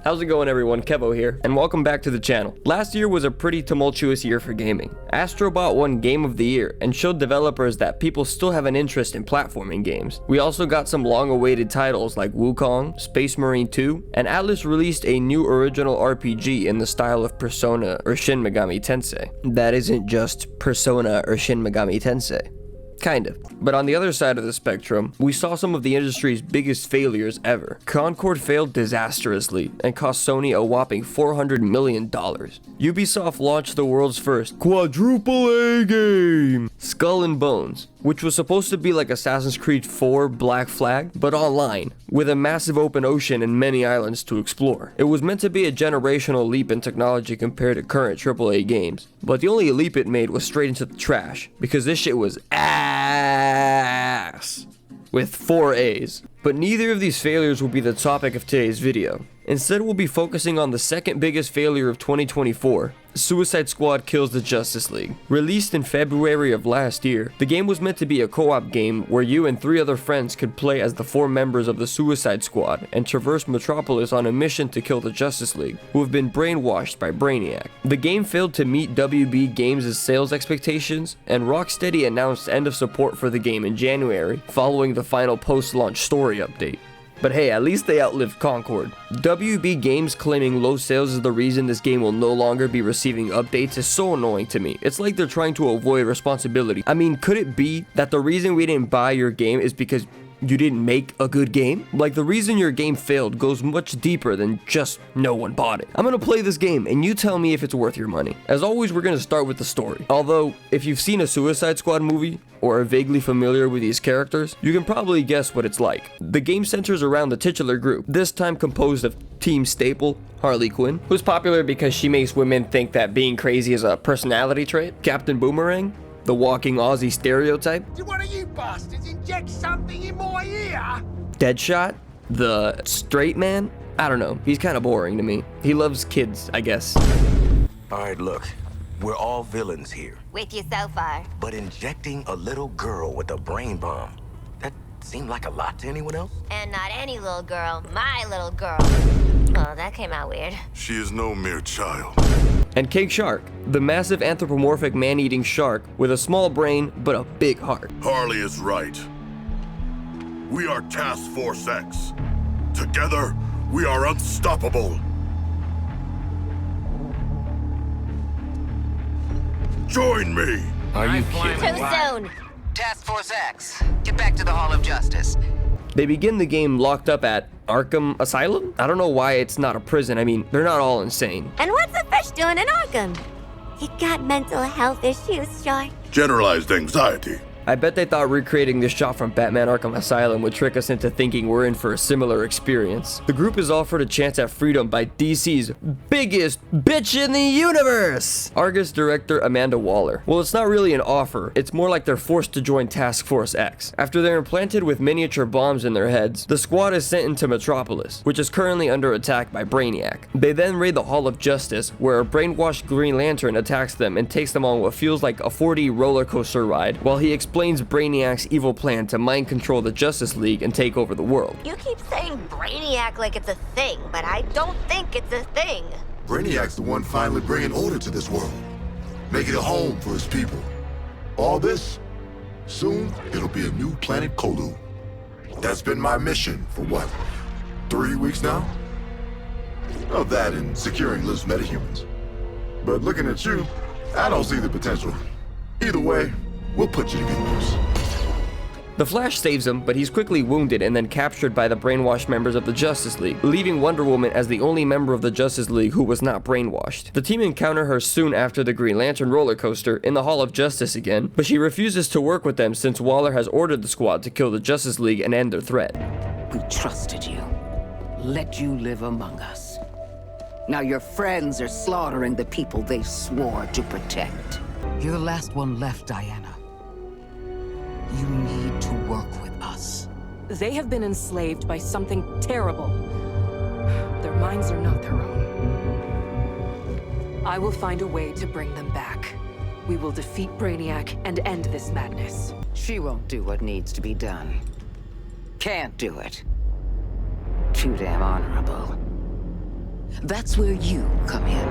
How's it going everyone, Kevo here, and welcome back to the channel. Last year was a pretty tumultuous year for gaming. Astrobot won Game of the Year and showed developers that people still have an interest in platforming games. We also got some long-awaited titles like Wukong, Space Marine 2, and Atlus released a new original RPG in the style of Persona or Shin Megami Tensei. That isn't just Persona or Shin Megami Tensei. Kind of. But on the other side of the spectrum, we saw some of the industry's biggest failures ever. Concord failed disastrously and cost Sony a whopping $400 million. Ubisoft launched the world's first quadruple A game, Skull and Bones, which was supposed to be like Assassin's Creed 4 Black Flag, but online, with a massive open ocean and many islands to explore. It was meant to be a generational leap in technology compared to current AAA games, but the only leap it made was straight into the trash, because this shit was ass, with 4 A's. But neither of these failures will be the topic of today's video. Instead, we'll be focusing on the second biggest failure of 2024, Suicide Squad Kills the Justice League. Released in February of last year, the game was meant to be a co-op game where you and 3 other friends could play as the 4 members of the Suicide Squad and traverse Metropolis on a mission to kill the Justice League, who have been brainwashed by Brainiac. The game failed to meet WB Games' sales expectations, and Rocksteady announced end of support for the game in January, following the final post-launch story update. But hey, at least they outlived Concord. WB Games claiming low sales is the reason this game will no longer be receiving updates is so annoying to me. It's like they're trying to avoid responsibility. I mean, could it be that the reason we didn't buy your game is because you didn't make a good game? Like, the reason your game failed goes much deeper than just no one bought it. I'm gonna play this game and you tell me if it's worth your money. As always, we're gonna start with the story. Although, if you've seen a Suicide Squad movie, or are vaguely familiar with these characters, you can probably guess what it's like. The game centers around the titular group, this time composed of Team Staple, Harley Quinn, who's popular because she makes women think that being crazy is a personality trait, Captain Boomerang, the walking Aussie stereotype, Do one of you bastards inject something in my ear? Deadshot, the straight man. I don't know, he's kind of boring to me. He loves kids, I guess. Alright, look. We're all villains here. With you so far. But injecting a little girl with a brain bomb, that seemed like a lot to anyone else? And not any little girl, my little girl. Oh, that came out weird. She is no mere child. And King Shark, the massive anthropomorphic man-eating shark with a small brain but a big heart. Harley is right. We are Task Force X. Together, we are unstoppable. Join me! Are you kidding? Too soon. Task Force X, get back to the Hall of Justice. They begin the game locked up at Arkham Asylum? I don't know why it's not a prison. I mean, they're not all insane. And what's the fish doing in Arkham? He got mental health issues, Shark. Generalized anxiety. I bet they thought recreating this shot from Batman Arkham Asylum would trick us into thinking we're in for a similar experience. The group is offered a chance at freedom by DC's biggest bitch in the universe, Argus director Amanda Waller. Well, it's not really an offer, it's more like they're forced to join Task Force X. After they're implanted with miniature bombs in their heads, the squad is sent into Metropolis, which is currently under attack by Brainiac. They then raid the Hall of Justice, where a brainwashed Green Lantern attacks them and takes them on what feels like a 4D roller coaster ride, while he explains Brainiac's evil plan to mind control the Justice League and take over the world. You keep saying Brainiac like it's a thing, but I don't think it's a thing. Brainiac's the one finally bringing order to this world, making a home for his people. All this, soon it'll be a new planet Colu. That's been my mission for what, 3 weeks now? Of that and securing loose metahumans. But looking at you, I don't see the potential. Either way, we'll put you to good use. The Flash saves him, but he's quickly wounded and then captured by the brainwashed members of the Justice League, leaving Wonder Woman as the only member of the Justice League who was not brainwashed. The team encounter her soon after the Green Lantern roller coaster in the Hall of Justice again, but she refuses to work with them since Waller has ordered the squad to kill the Justice League and end their threat. We trusted you, let you live among us. Now your friends are slaughtering the people they swore to protect. You're the last one left, Diana. You need to work with us. They have been enslaved by something terrible. Their minds are not their own. I will find a way to bring them back. We will defeat Brainiac and end this madness. She won't do what needs to be done. Can't do it. Too damn honorable. That's where you come in.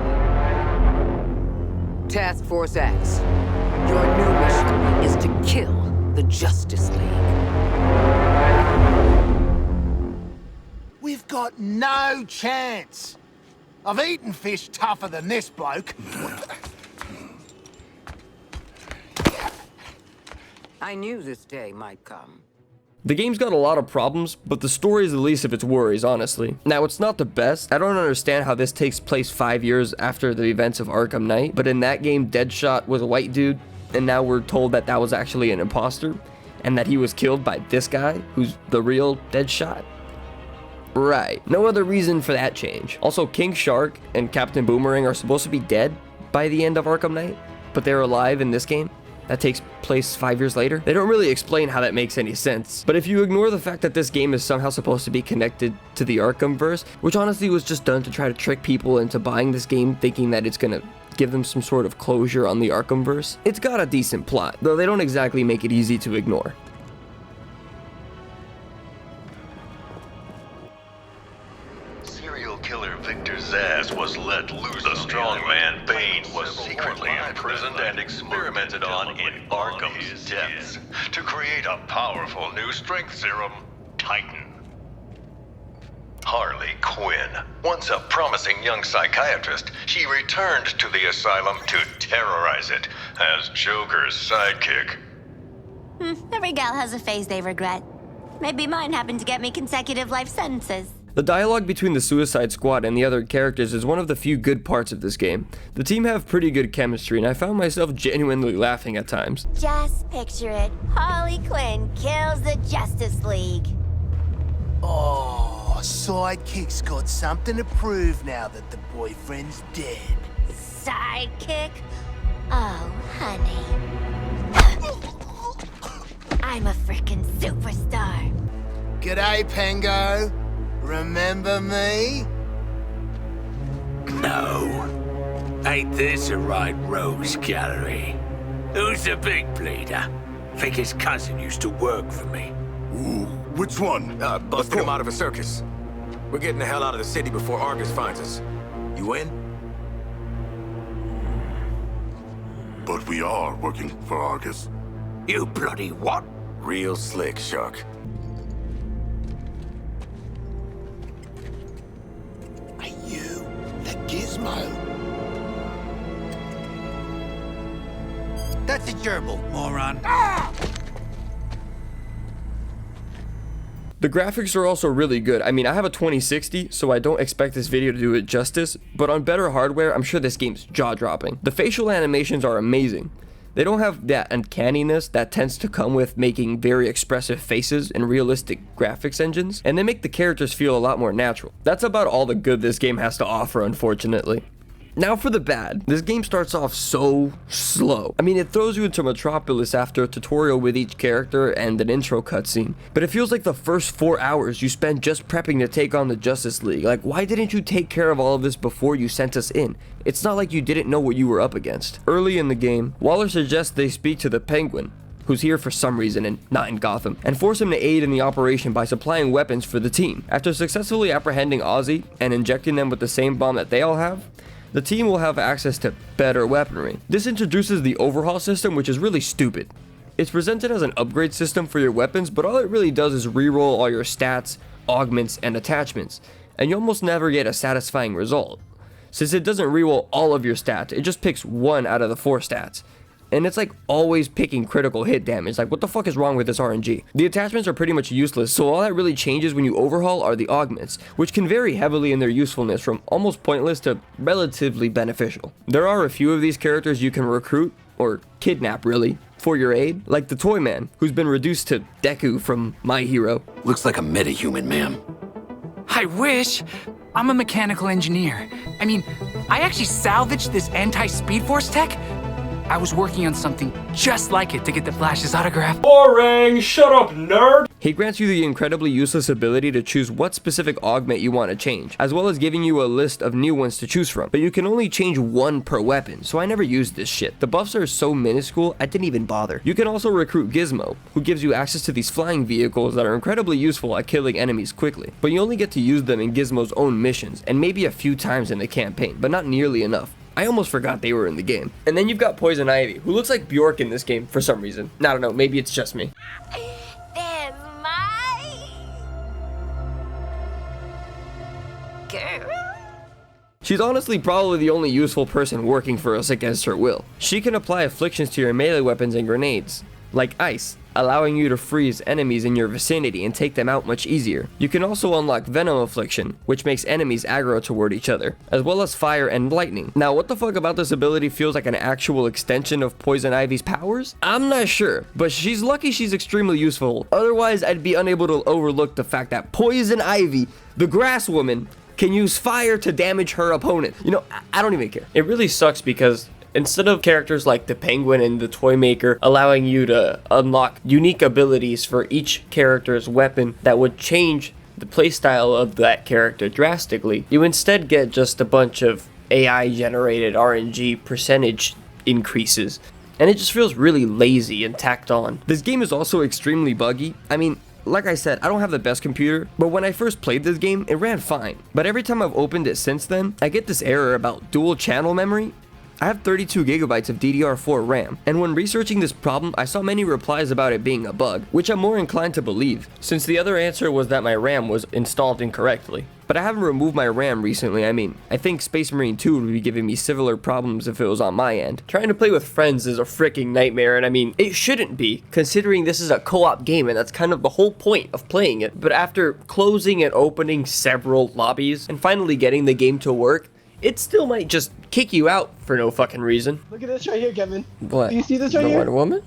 Task Force X, your new mission is to kill the Justice League. We've got no chance. I've eaten fish tougher than this bloke. I knew this day might come. The game's got a lot of problems, but the story is the least of its worries, honestly. Now, it's not the best. I don't understand how this takes place 5 years after the events of Arkham Knight, but in that game, Deadshot was a white dude, and now we're told that that was actually an imposter, and that he was killed by this guy, who's the real Deadshot. Right, no other reason for that change. Also, King Shark and Captain Boomerang are supposed to be dead by the end of Arkham Knight, but they're alive in this game. That takes place 5 years later. They don't really explain how that makes any sense. But if you ignore the fact that this game is somehow supposed to be connected to the Arkhamverse, which honestly was just done to try to trick people into buying this game thinking that it's gonna give them some sort of closure on the Arkhamverse, it's got a decent plot, though they don't exactly make it easy to ignore. Serial killer Victor Zsasz was let loose. The strongman Bane was secretly imprisoned and experimented on in Arkham's depths to create a powerful new strength serum, Titan. Harley Quinn, once a promising young psychiatrist, she returned to the asylum to terrorize it as Joker's sidekick. Every gal has a phase they regret. Maybe mine happened to get me consecutive life sentences. The dialogue between the Suicide Squad and the other characters is one of the few good parts of this game. The team have pretty good chemistry, and I found myself genuinely laughing at times. Just picture it. Harley Quinn kills the Justice League. Oh, Sidekick's got something to prove now that the boyfriend's dead. Sidekick? Oh, honey. I'm a frickin' superstar. G'day, Pengo. Remember me? No. Ain't this a right rose gallery? Who's the big bleeder? Think his cousin used to work for me. Ooh, which one? Busted him out of a circus. We're getting the hell out of the city before Argus finds us. You in? But we are working for Argus. You bloody what? Real slick, Shark. Are you the Gizmo? That's a gerbil, moron. Ah! The graphics are also really good. I mean, I have a 2060, so I don't expect this video to do it justice, but on better hardware, I'm sure this game's jaw-dropping. The facial animations are amazing. They don't have that uncanniness that tends to come with making very expressive faces in realistic graphics engines, and they make the characters feel a lot more natural. That's about all the good this game has to offer, unfortunately. Now for the bad. This game starts off so slow. I mean, it throws you into Metropolis after a tutorial with each character and an intro cutscene, but it feels like the first 4 hours you spend just prepping to take on the Justice League. Like, why didn't you take care of all of this before you sent us in? It's not like you didn't know what you were up against. Early in the game, Waller suggests they speak to the Penguin, who's here for some reason and not in Gotham, and force him to aid in the operation by supplying weapons for the team. After successfully apprehending Ozzy and injecting them with the same bomb that they all have, the team will have access to better weaponry. This introduces the overhaul system, which is really stupid. It's presented as an upgrade system for your weapons, but all it really does is reroll all your stats, augments, and attachments, and you almost never get a satisfying result. Since it doesn't reroll all of your stats, it just picks 1 out of the 4 stats. And it's like always picking critical hit damage. Like, what the fuck is wrong with this RNG? The attachments are pretty much useless, so all that really changes when you overhaul are the augments, which can vary heavily in their usefulness from almost pointless to relatively beneficial. There are a few of these characters you can recruit, or kidnap really, for your aid, like the Toyman, who's been reduced to Deku from My Hero. Looks like a metahuman, ma'am. I wish. I'm a mechanical engineer. I mean, I actually salvaged this anti-Speed Force tech. I was working on something just like it to get the Flash's autograph. Boring! Shut up, nerd! He grants you the incredibly useless ability to choose what specific augment you want to change, as well as giving you a list of new ones to choose from. But you can only change one per weapon, so I never used this shit. The buffs are so minuscule, I didn't even bother. You can also recruit Gizmo, who gives you access to these flying vehicles that are incredibly useful at killing enemies quickly. But you only get to use them in Gizmo's own missions, and maybe a few times in the campaign, but not nearly enough. I almost forgot they were in the game. And then you've got Poison Ivy, who looks like Bjork in this game for some reason. I don't know, maybe it's just me. There's my girl. She's honestly probably the only useful person working for us against her will. She can apply afflictions to your melee weapons and grenades, like ice, allowing you to freeze enemies in your vicinity and take them out much easier. You can also unlock Venom Affliction, which makes enemies aggro toward each other, as well as fire and lightning. Now, what the fuck about this ability feels like an actual extension of Poison Ivy's powers? I'm not sure, but she's lucky she's extremely useful. Otherwise, I'd be unable to overlook the fact that Poison Ivy, the grass woman, can use fire to damage her opponent. You know, I don't even care. It really sucks because instead of characters like the Penguin and the Toymaker allowing you to unlock unique abilities for each character's weapon that would change the playstyle of that character drastically, you instead get just a bunch of AI generated RNG percentage increases. And it just feels really lazy and tacked on. This game is also extremely buggy. I mean, like I said, I don't have the best computer, but when I first played this game, it ran fine. But every time I've opened it since then, I get this error about dual channel memory. I have 32 gigabytes of DDR4 RAM, and when researching this problem, I saw many replies about it being a bug, which I'm more inclined to believe, since the other answer was that my RAM was installed incorrectly. But I haven't removed my RAM recently. I mean, I think Space Marine 2 would be giving me similar problems if it was on my end. Trying to play with friends is a freaking nightmare, and I mean, it shouldn't be, considering this is a co-op game, and that's kind of the whole point of playing it. But after closing and opening several lobbies, and finally getting the game to work, it still might just kick you out for no fucking reason. Look at this right here, Kevin. What? Do you see this right here? The Wonder Woman?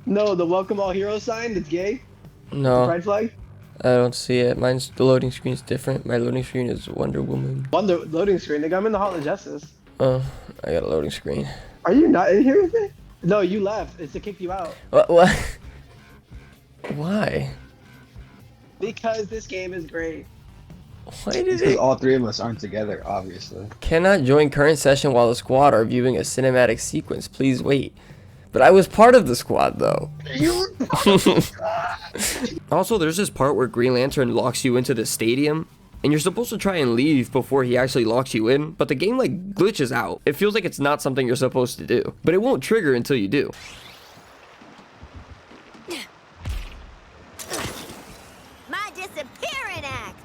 No, the Welcome All Heroes sign that's gay. No. The pride flag. I don't see it. Mine's, the loading screen's different. My loading screen is Wonder Woman. Loading screen. Nigga, I'm in the Hall of Justice. Oh, I got a loading screen. Are you not in here with me? No, you left. It's to kick you out. What? Why? Because this game is great. Why did because all three of us aren't together, obviously. Cannot join current session while the squad are viewing a cinematic sequence. Please wait. But I was part of the squad, though. Also, there's this part where Green Lantern locks you into the stadium, and you're supposed to try and leave before he actually locks you in, but the game, like, glitches out. It feels like it's not something you're supposed to do, but it won't trigger until you do. My disappearing act.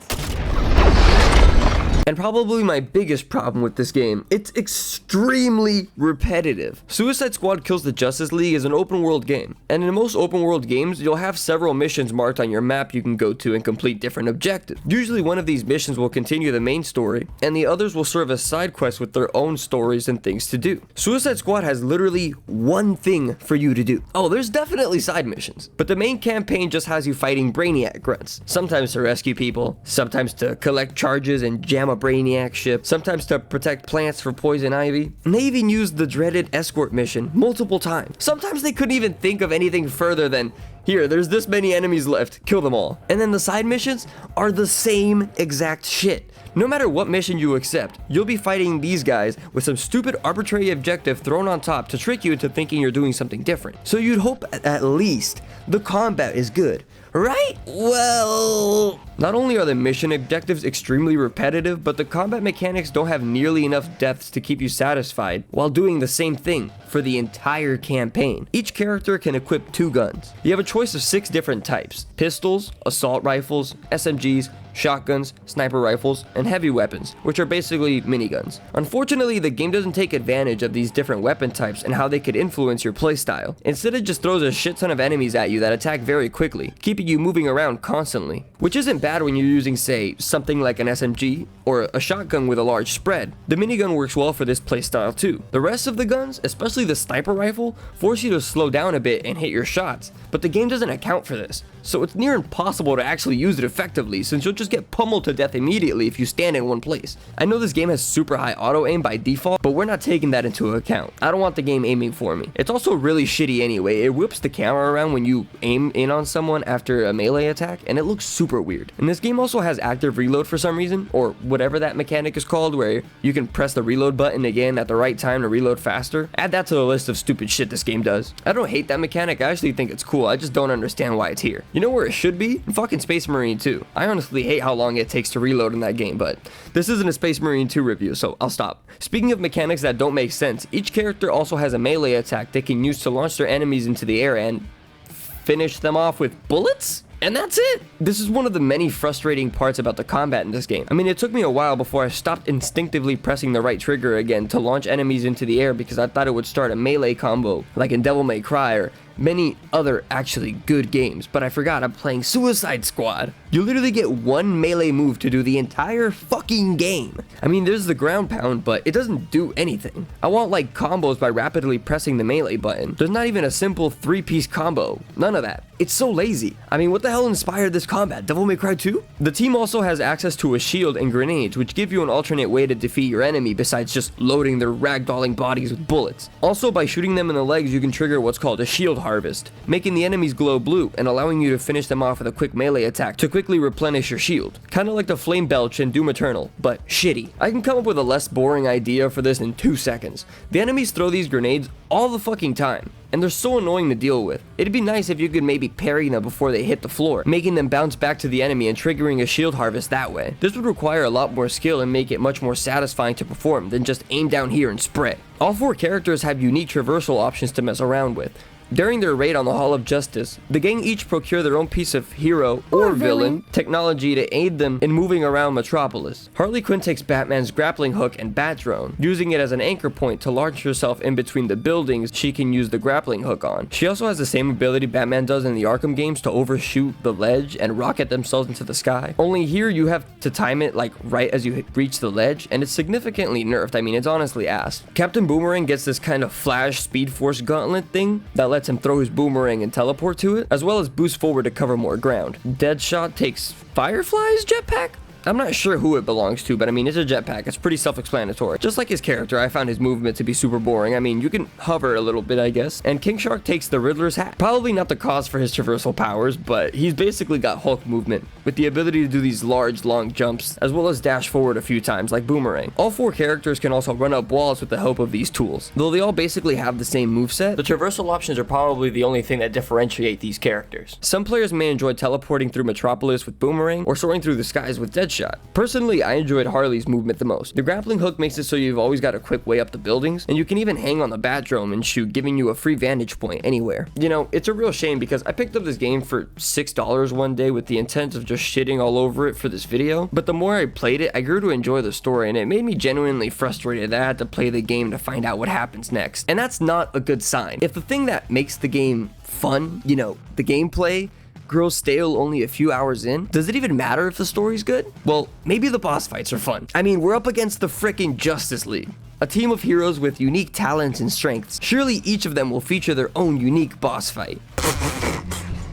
And probably my biggest problem with this game, it's extremely repetitive. Suicide Squad Kills the Justice League is an open world game, and in most open world games, you'll have several missions marked on your map you can go to and complete different objectives. Usually one of these missions will continue the main story, and the others will serve as side quests with their own stories and things to do. Suicide Squad has literally one thing for you to do. Oh, there's definitely side missions, but the main campaign just has you fighting Brainiac grunts, sometimes to rescue people, sometimes to collect charges and jam a Brainiac ship, sometimes to protect plants for Poison Ivy, and they even used the dreaded escort mission multiple times. Sometimes they couldn't even think of anything further than, here, there's this many enemies left, kill them all. And then the side missions are the same exact shit. No matter what mission you accept, you'll be fighting these guys with some stupid arbitrary objective thrown on top to trick you into thinking you're doing something different. So you'd hope at least the combat is good, right? Well, not only are the mission objectives extremely repetitive, but the combat mechanics don't have nearly enough depths to keep you satisfied while doing the same thing for the entire campaign. Each character can equip 2 guns. You have a choice of 6 different types: pistols, assault rifles, SMGs, shotguns, sniper rifles, and heavy weapons, which are basically miniguns. Unfortunately, the game doesn't take advantage of these different weapon types and how they could influence your playstyle. Instead, it just throws a shit ton of enemies at you that attack very quickly, keeping you moving around constantly, which isn't bad when you're using, say, something like an SMG or a shotgun with a large spread. The minigun works well for this playstyle too. The rest of the guns, especially the sniper rifle, force you to slow down a bit and hit your shots, but the game doesn't account for this, so it's near impossible to actually use it effectively since you'll just just get pummeled to death immediately if you stand in one place. I know this game has super high auto aim by default, but we're not taking that into account. I don't want the game aiming for me. It's also really shitty anyway. It whips the camera around when you aim in on someone after a melee attack, and it looks super weird. And this game also has active reload for some reason, or whatever that mechanic is called, where you can press the reload button again at the right time to reload faster. Add that to the list of stupid shit this game does. I don't hate that mechanic, I actually think it's cool. I just don't understand why it's here. You know where it should be? In fucking Space Marine 2. I honestly hate how long it takes to reload in that game, but this isn't a Space Marine 2 review, so I'll stop. Speaking of mechanics that don't make sense, each character also has a melee attack they can use to launch their enemies into the air and finish them off with bullets? And that's it! This is one of the many frustrating parts about the combat in this game. I mean, it took me a while before I stopped instinctively pressing the right trigger again to launch enemies into the air because I thought it would start a melee combo, like in Devil May Cry or many other actually good games, but I forgot I'm playing Suicide Squad. You literally get one melee move to do the entire fucking game. I mean, there's the ground pound, but it doesn't do anything. I want like combos by rapidly pressing the melee button. There's not even a simple 3-piece combo. None of that. It's so lazy. I mean, what the hell inspired this combat? Devil May Cry 2? The team also has access to a shield and grenades, which give you an alternate way to defeat your enemy besides just loading their ragdolling bodies with bullets. Also, by shooting them in the legs, you can trigger what's called a shield harvest, making the enemies glow blue and allowing you to finish them off with a quick melee attack to quickly replenish your shield. Kinda like the Flame Belch in Doom Eternal, but shitty. I can come up with a less boring idea for this in 2 seconds. The enemies throw these grenades all the fucking time, and they're so annoying to deal with. It'd be nice if you could maybe parry them before they hit the floor, making them bounce back to the enemy and triggering a shield harvest that way. This would require a lot more skill and make it much more satisfying to perform than just aim down here and spray. All 4 characters have unique traversal options to mess around with. During their raid on the Hall of Justice, the gang each procure their own piece of hero or villain technology to aid them in moving around Metropolis. Harley Quinn takes Batman's grappling hook and bat drone, using it as an anchor point to launch herself in between the buildings she can use the grappling hook on. She also has the same ability Batman does in the Arkham games to overshoot the ledge and rocket themselves into the sky. Only here you have to time it like right as you reach the ledge, and it's significantly nerfed. I mean, it's honestly ass. Captain Boomerang gets this kind of Flash Speed Force gauntlet thing that lets him throw his boomerang and teleport to it, as well as boost forward to cover more ground. Deadshot takes Firefly's jetpack? I'm not sure who it belongs to, but I mean, it's a jetpack. It's pretty self-explanatory. Just like his character, I found his movement to be super boring. I mean, you can hover a little bit, I guess. And King Shark takes the Riddler's hat. Probably not the cause for his traversal powers, but he's basically got Hulk movement, with the ability to do these large, long jumps, as well as dash forward a few times, like Boomerang. All 4 characters can also run up walls with the help of these tools. Though they all basically have the same moveset, the traversal options are probably the only thing that differentiate these characters. Some players may enjoy teleporting through Metropolis with Boomerang, or soaring through the skies with Deadshot. Personally, I enjoyed Harley's movement the most. The grappling hook makes it so you've always got a quick way up the buildings, and you can even hang on the bat drone and shoot, giving you a free vantage point anywhere. You know, it's a real shame because I picked up this game for $6 one day with the intent of just shitting all over it for this video, but the more I played it, I grew to enjoy the story, and it made me genuinely frustrated that I had to play the game to find out what happens next. And that's not a good sign. If the thing that makes the game fun, you know, the gameplay, grows stale only a few hours in, does it even matter if the story's good? Well, maybe the boss fights are fun. I mean, we're up against the frickin' Justice League, a team of heroes with unique talents and strengths. Surely each of them will feature their own unique boss fight.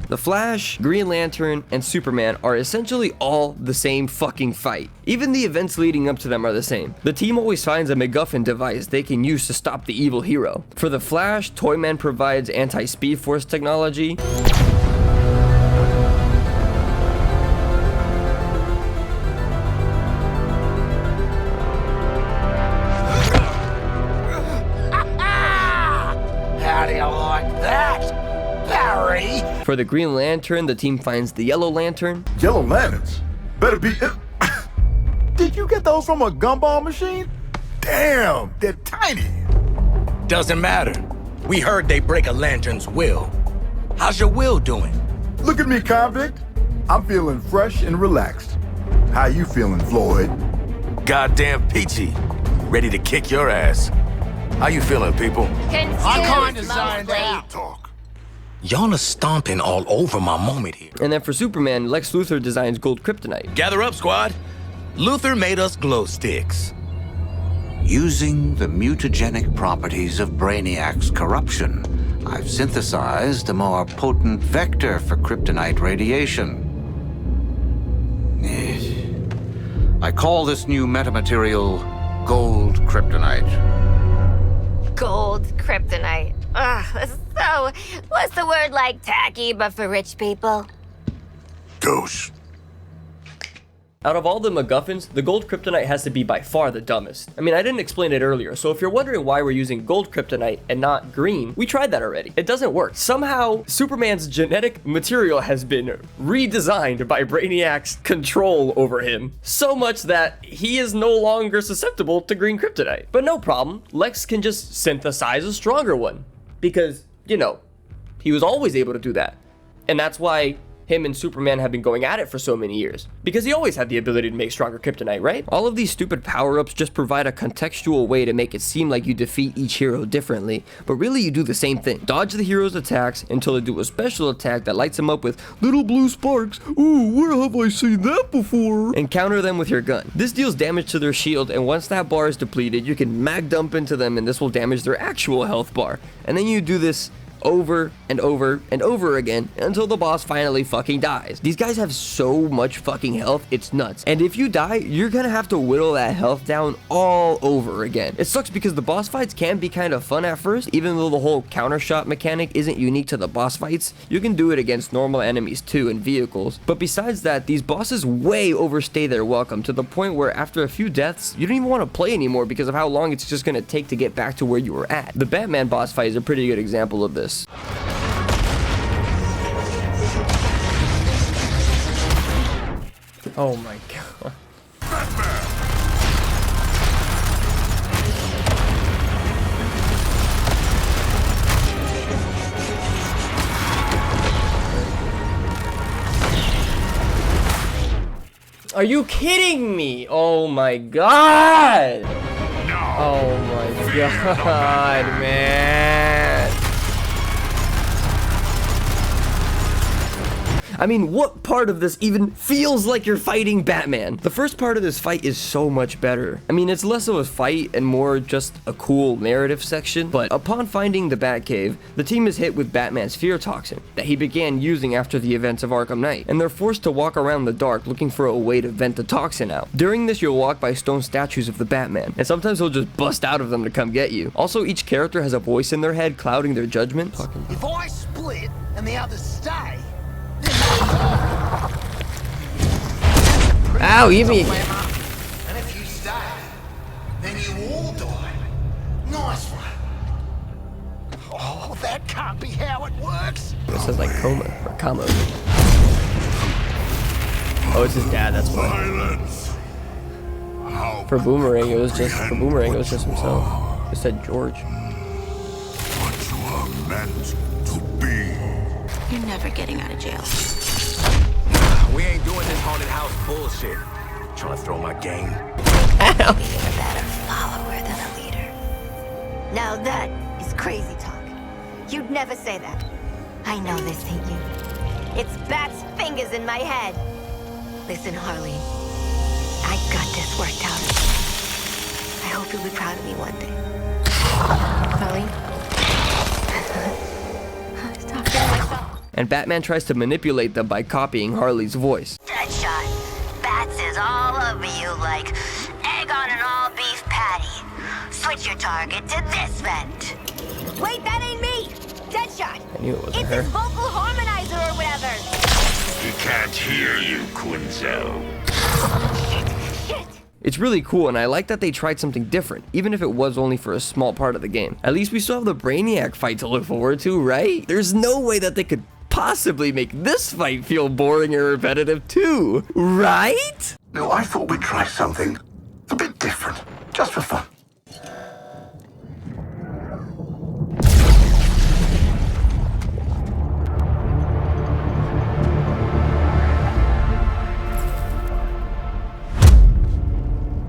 The Flash, Green Lantern, and Superman are essentially all the same fucking fight. Even the events leading up to them are the same. The team always finds a MacGuffin device they can use to stop the evil hero. For the Flash, Toyman provides anti-Speed Force technology. For the Green Lantern, the team finds the Yellow Lantern. Yellow Lanterns? Better be... Did you get those from a gumball machine? Damn, they're tiny. Doesn't matter. We heard they break a lantern's will. How's your will doing? Look at me, convict. I'm feeling fresh and relaxed. How you feeling, Floyd? Goddamn peachy. Ready to kick your ass. How you feeling, people? I'm kinda zoned out. Y'all are stomping all over my moment here. And then for Superman, Lex Luthor designs gold kryptonite. Gather up, squad. Luthor made us glow sticks. Using the mutagenic properties of Brainiac's corruption, I've synthesized a more potent vector for kryptonite radiation. I call this new metamaterial gold kryptonite. Gold kryptonite. Ugh, so, what's the word like tacky but for rich people? Ghost. Out of all the MacGuffins, the gold kryptonite has to be by far the dumbest. I mean, I didn't explain it earlier, so if you're wondering why we're using gold kryptonite and not green, we tried that already. It doesn't work. Somehow, Superman's genetic material has been redesigned by Brainiac's control over him, so much that he is no longer susceptible to green kryptonite. But no problem, Lex can just synthesize a stronger one, because, you know, he was always able to do that. And that's why him and Superman have been going at it for so many years, because he always had the ability to make stronger kryptonite, right? All of these stupid power-ups just provide a contextual way to make it seem like you defeat each hero differently, but really you do the same thing. Dodge the hero's attacks until they do a special attack that lights them up with little blue sparks. Ooh, where have I seen that before? And counter them with your gun. This deals damage to their shield, and once that bar is depleted, you can mag dump into them and this will damage their actual health bar. And then you do this over and over and over again until the boss finally fucking dies. These guys have so much fucking health, it's nuts. And if you die, you're gonna have to whittle that health down all over again. It sucks because the boss fights can be kind of fun at first, even though the whole counter shot mechanic isn't unique to the boss fights. You can do it against normal enemies too and vehicles. But besides that, these bosses way overstay their welcome to the point where after a few deaths, you don't even want to play anymore because of how long it's just gonna take to get back to where you were at. The Batman boss fight is a pretty good example of this. Oh my god. Are you kidding me? Oh my god! No. Oh my god, man. I mean, what part of this even feels like you're fighting Batman? The first part of this fight is so much better. I mean, it's less of a fight and more just a cool narrative section, but upon finding the Batcave, the team is hit with Batman's fear toxin that he began using after the events of Arkham Knight, and they're forced to walk around the dark looking for a way to vent the toxin out. During this, you'll walk by stone statues of the Batman, and sometimes he'll just bust out of them to come get you. Also, each character has a voice in their head clouding their judgment. If I split and the others stay, ow, you mean? And if you stay, then you all die. Nice one. Oh, that can't be how it works. This is like coma or comma. Oh, it's his dad. That's why. For Boomerang, it was just himself. It said George. What you are meant to be. You're never getting out of jail. We ain't doing this haunted house bullshit. Trying to throw my game. You're a better follower than a leader. Now that is crazy talk. You'd never say that. I know this ain't you. It's Bat's fingers in my head. Listen, Harley. I got this worked out. I hope you'll be proud of me one day. Harley? I was talking to myself. And Batman tries to manipulate them by copying Harley's voice. Deadshot. Bats is all over you like egg on an all-beef patty. Switch your target to this vent. Wait, that ain't me! Deadshot! I knew it wasn't it's her. his vocal harmonizer or whatever! He can't hear you, Quinzel. Shit! It's really cool, and I like that they tried something different, even if it was only for a small part of the game. At least we still have the Brainiac fight to look forward to, right? There's no way that they could possibly make this fight feel boring or repetitive too, right? No, I thought we'd try something a bit different, just for fun.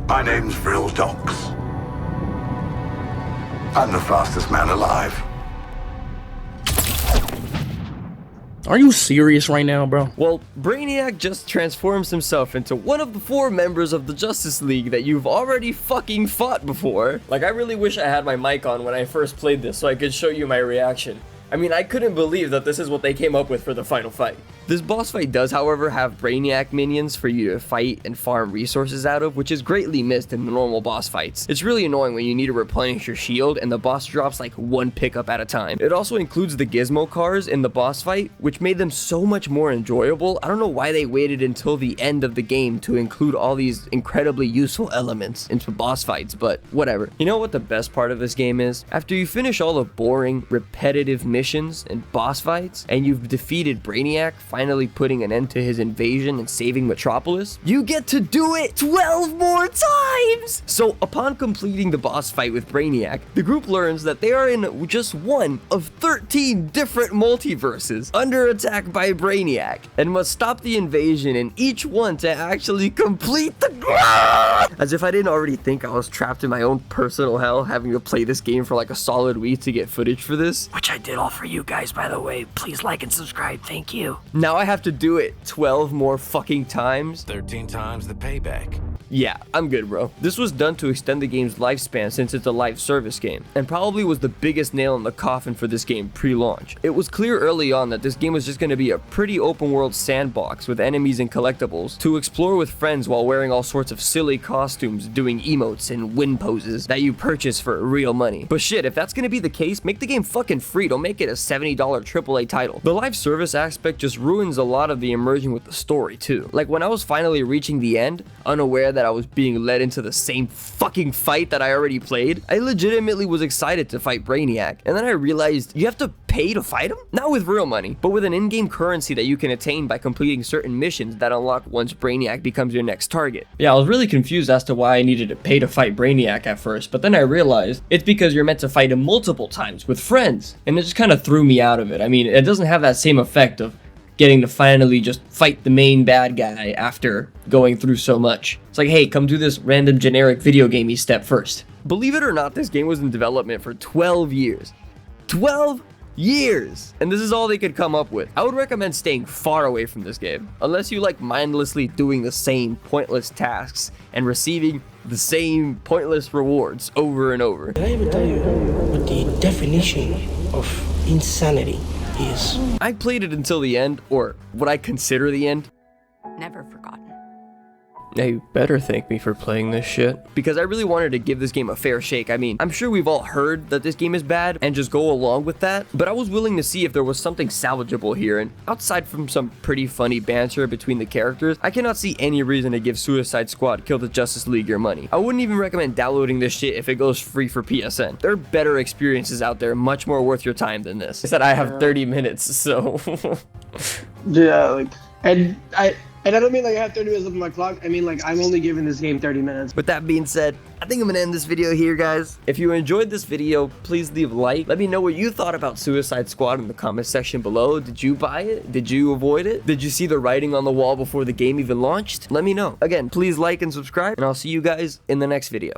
My name's Vril Dox. I'm the fastest man alive. Are you serious right now, bro? Well, Brainiac just transforms himself into one of the 4 members of the Justice League that you've already fucking fought before. Like, I really wish I had my mic on when I first played this so I could show you my reaction. I mean, I couldn't believe that this is what they came up with for the final fight. This boss fight does, however, have Brainiac minions for you to fight and farm resources out of, which is greatly missed in the normal boss fights. It's really annoying when you need to replenish your shield and the boss drops like one pickup at a time. It also includes the gizmo cars in the boss fight, which made them so much more enjoyable. I don't know why they waited until the end of the game to include all these incredibly useful elements into boss fights, but whatever. You know what the best part of this game is? After you finish all the boring, repetitive missions and boss fights, and you've defeated Brainiac, finally putting an end to his invasion and saving Metropolis, you get to do it 12 more times! So upon completing the boss fight with Brainiac, the group learns that they are in just one of 13 different multiverses under attack by Brainiac, and must stop the invasion in each one to actually complete the As if I didn't already think I was trapped in my own personal hell having to play this game for like a solid week to get footage for this. Which I did all for you guys, by the way. Please like and subscribe. Thank you. Now I have to do it 12 more fucking times. 13 times the payback. Yeah, I'm good, bro. This was done to extend the game's lifespan since it's a live service game, and probably was the biggest nail in the coffin for this game pre-launch. It was clear early on that this game was just going to be a pretty open world sandbox with enemies and collectibles to explore with friends while wearing all sorts of silly costumes, doing emotes and win poses that you purchase for real money. But shit, if that's going to be the case, make the game fucking free. Don't make it a $70 AAA title. The live service aspect just ruins a lot of the immersion with the story too. Like when I was finally reaching the end, unaware that I was being led into the same fucking fight that I already played, I legitimately was excited to fight Brainiac, and then I realized you have to pay to fight him? Not with real money, but with an in-game currency that you can attain by completing certain missions that unlock once Brainiac becomes your next target. Yeah, I was really confused as to why I needed to pay to fight Brainiac at first, but then I realized it's because you're meant to fight him multiple times with friends, and it just kind of threw me out of it. I mean, it doesn't have that same effect of getting to finally just fight the main bad guy after going through so much. It's like, hey, come do this random generic video gamey step first. Believe it or not, this game was in development for 12 years. 12 years! And this is all they could come up with. I would recommend staying far away from this game, unless you like mindlessly doing the same pointless tasks and receiving the same pointless rewards over and over. Can I ever tell you what the definition of insanity is? I played it until the end, or what I consider the end. Never forgotten. Now you better thank me for playing this shit, because I really wanted to give this game a fair shake. I mean, I'm sure we've all heard that this game is bad and just go along with that, but I was willing to see if there was something salvageable here, and outside from some pretty funny banter between the characters, I cannot see any reason to give Suicide Squad Kill the Justice League your money. I wouldn't even recommend downloading this shit if it goes free for PSN. There are better experiences out there, much more worth your time than this. I said I have 30 minutes, so... Yeah, like, and I don't mean like I have 30 minutes on my clock. I mean like I'm only giving this game 30 minutes. With that being said, I think I'm gonna end this video here, guys. If you enjoyed this video, please leave a like. Let me know what you thought about Suicide Squad in the comment section below. Did you buy it? Did you avoid it? Did you see the writing on the wall before the game even launched? Let me know. Again, please like and subscribe, and I'll see you guys in the next video.